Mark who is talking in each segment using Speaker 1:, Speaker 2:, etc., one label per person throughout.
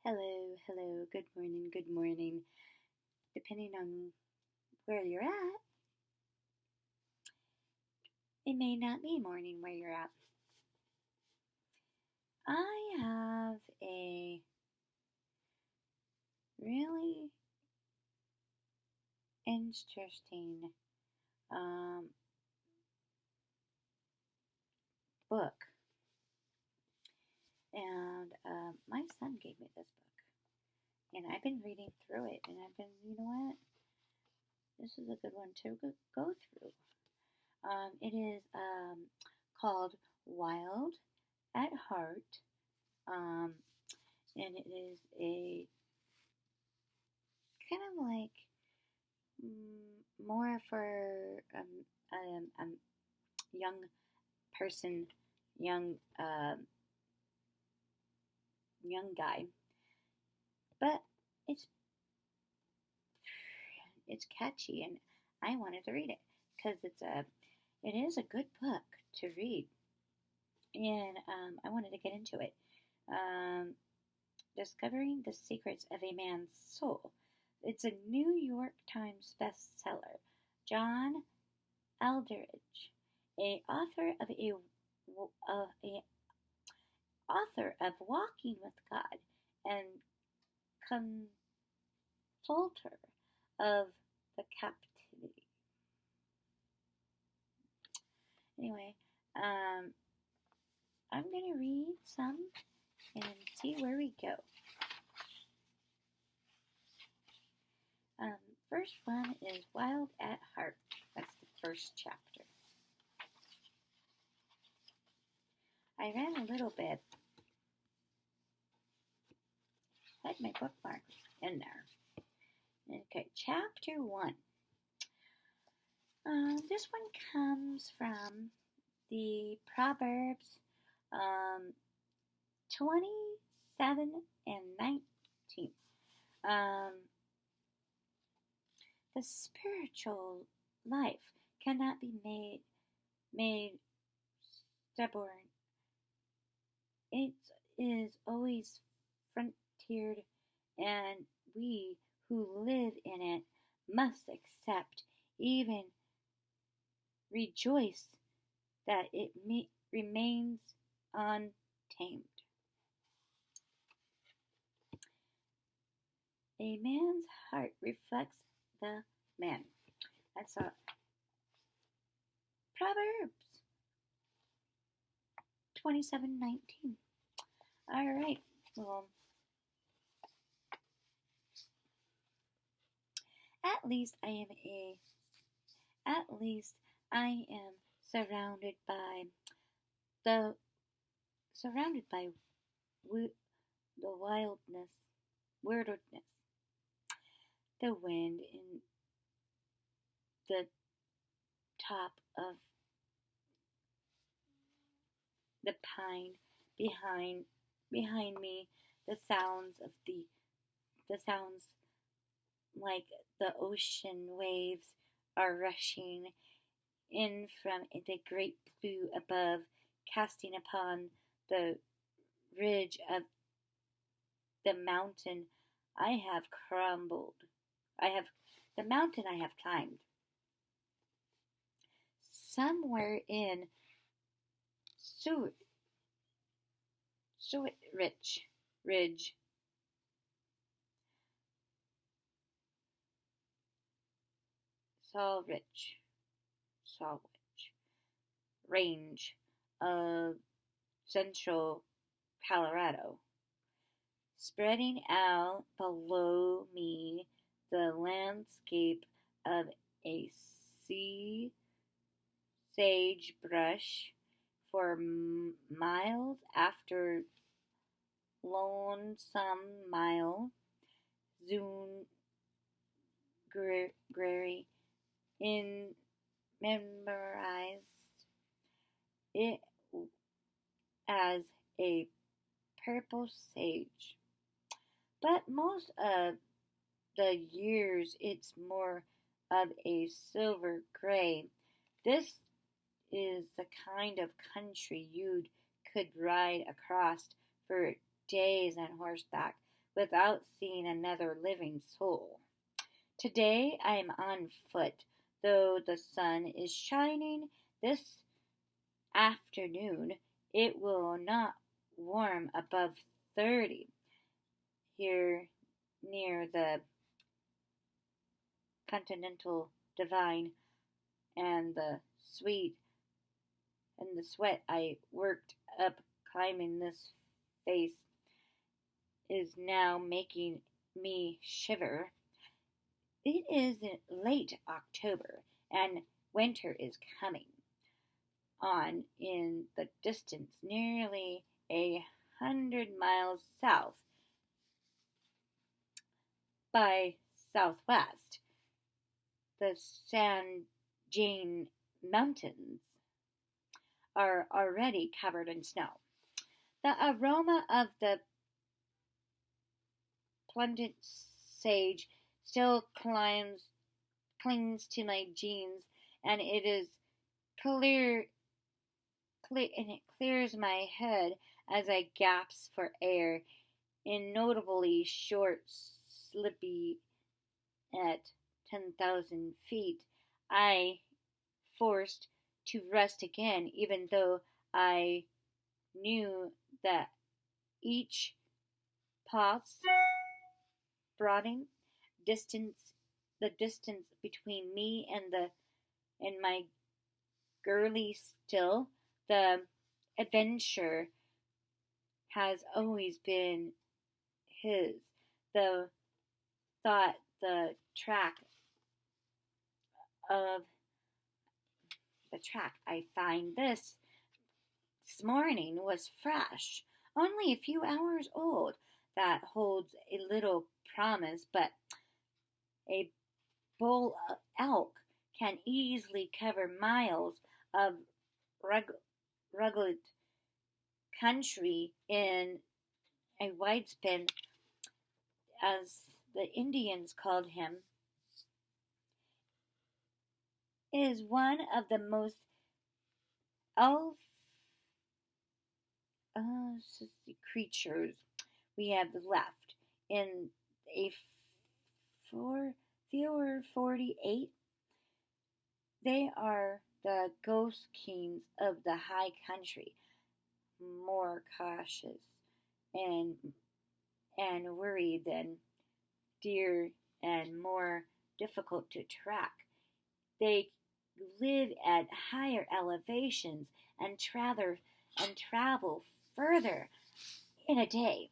Speaker 1: Hello, good morning. Depending on where you're at, it may not be morning where you're at. I have a really interesting um, book, and my son gave me this book, and I've been reading through it, and I've been, you know what? This is a good one to go through. It is called Wild at Heart, um, and it is a kind of like more for young person, young young guy, but it's it's catchy, and I wanted to read it because it is a good book to read, and I wanted to get into it. Um, Discovering the Secrets of a Man's Soul. It's a New York Times bestseller. John Eldredge, a author of Walking with God and consultor of the captivity. Anyway, I'm gonna read some and see where we go. First one is Wild at Heart. That's the first chapter. I ran a little bit. Had my bookmark in there. Okay, chapter 1. This one comes from the Proverbs 27 and 19. The spiritual life cannot be made stubborn. It is always frontiered, and we who live in it must accept, even rejoice that it remains untamed. A man's heart reflects the man. That's Proverbs 27:19. All right. Well, at least I am the surrounded by the weirdness, the wind in the top of the pine behind me, the sounds like the ocean waves are rushing in from the great blue above, casting upon the ridge of the mountain I have crumbled. I have the mountain I have climbed. Somewhere in Suet Ridge, Sawridge range of central Colorado. Spreading out below me the landscape of a sea sagebrush for miles after Lonesome Mile, Zune Grary memorized it as a purple sage. But most of the years it's more of a silver gray. This is the kind of country you could ride across for days on horseback without seeing another living soul. Today I am on foot, though the sun is shining this afternoon. It will not warm above 30 here near the continental divine, and the sweat I worked up climbing this face is now making me shiver. It is late October, and winter is coming on in the distance, nearly 100 miles south by southwest. The San Jane Mountains are already covered in snow. The aroma of the plundered sage still clings to my jeans, and it clears my head as I gasp for air, in notably short, slippy at 10,000 feet. I forced to rest again, even though I knew that each pause broadening the distance between me and my girly still. The adventure has always been his. The thought of the track I find this morning was fresh, only a few hours old. That holds a little promise, but a bull elk can easily cover miles of rugged country in a wide span, as the Indians called him. Is one of the most elf creatures we have left in a 48. They are the ghost kings of the high country, more cautious and worried than deer and more difficult to track. They live at higher elevations and travel further in a day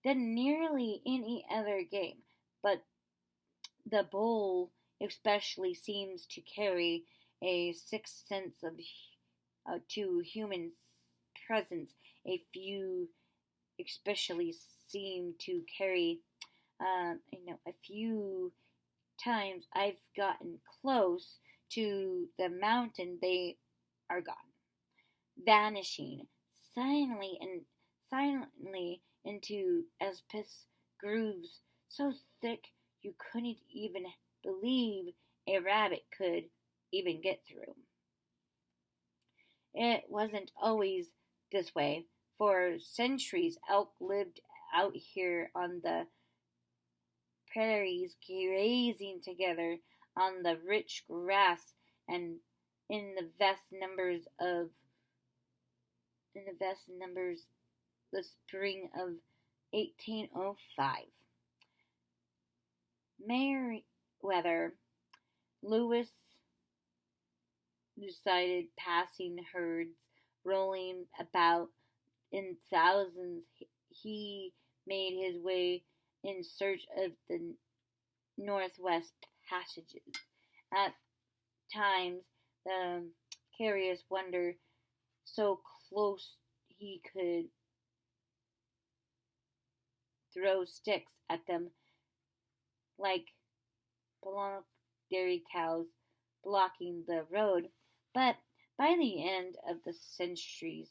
Speaker 1: than nearly any other game. But the bull especially seems to carry a sixth sense to human presence. A few especially seem to carry, a few times I've gotten close to the mountain, they are gone, vanishing silently into precipice grooves so thick you couldn't even believe a rabbit could even get through. It wasn't always this way. For centuries, elk lived out here on the prairies, grazing together on the rich grass, and in the vast numbers, the spring of 1805. Meriwether Lewis decided passing herds rolling about in thousands. He made his way in search of the Northwest Passages. At times, the curious wondered so close he could throw sticks at them like Blanc dairy cows blocking the road. But by the end of the century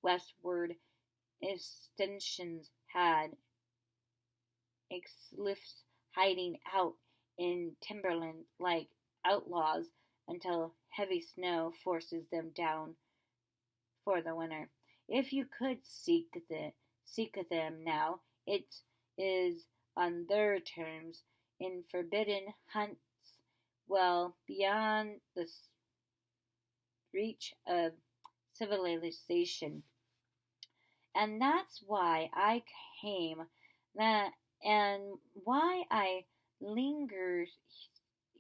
Speaker 1: westward extensions had exlifs hiding out in timberland like outlaws until heavy snow forces them down for the winter. If you could seek them now, it is on their terms in forbidden hunts well beyond the reach of civilization. And that's why I came, that, and why I linger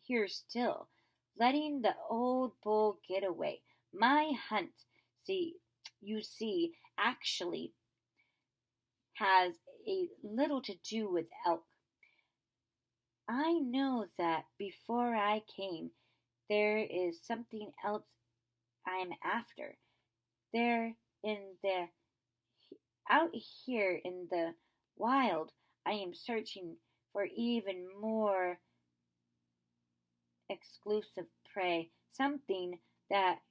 Speaker 1: here still, letting the old bull get away. My hunt, see, you see, actually has a little to do with elk. I know that before I came, there is something else I'm after. There in the out here in the wild, I am searching for even more exclusive prey, something that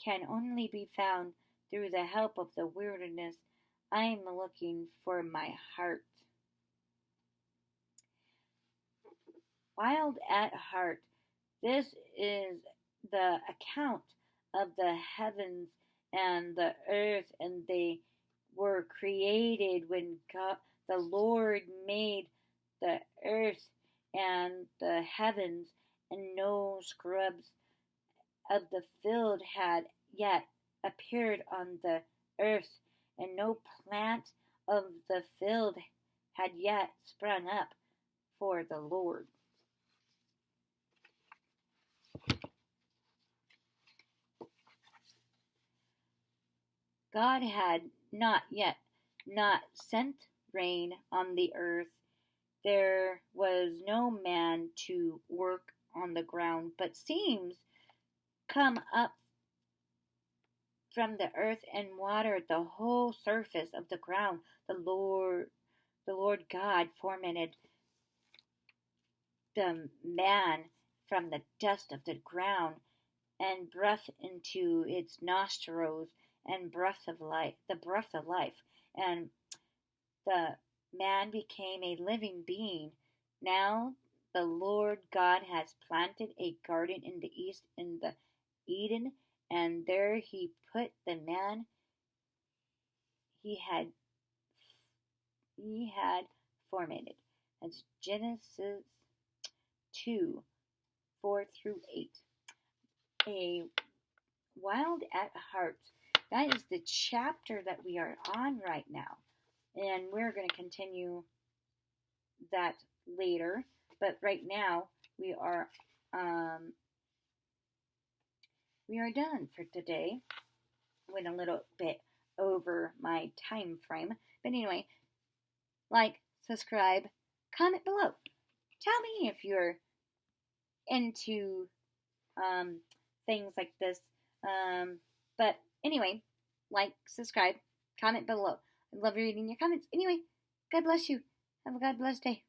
Speaker 1: can only be found through the help of the wilderness. I'm looking for my heart. Wild at heart. This is the account of the heavens and the earth, and they were created when God, the Lord made the earth and the heavens, and no scrubs of the field had yet appeared on the earth, and no plant of the field had yet sprung up for the Lord. God had not sent rain on the earth. There was no man to work on the ground, but streams come up from the earth and water the whole surface of the ground. The Lord God formed the man from the dust of the ground and breath into its nostrils and the breath of life, and the man became a living being. Now the Lord God has planted a garden in the east in the Eden, and there he put the man he had formed. That's Genesis 2:4-8. A wild at heart. That is the chapter that we are on right now. And we're going to continue that later. But right now we are done for today. Went a little bit over my time frame. But anyway, like, subscribe, comment below. Tell me if you're into things like this. But anyway, like, subscribe, comment below. I love reading your comments. Anyway, God bless you. Have a God bless day.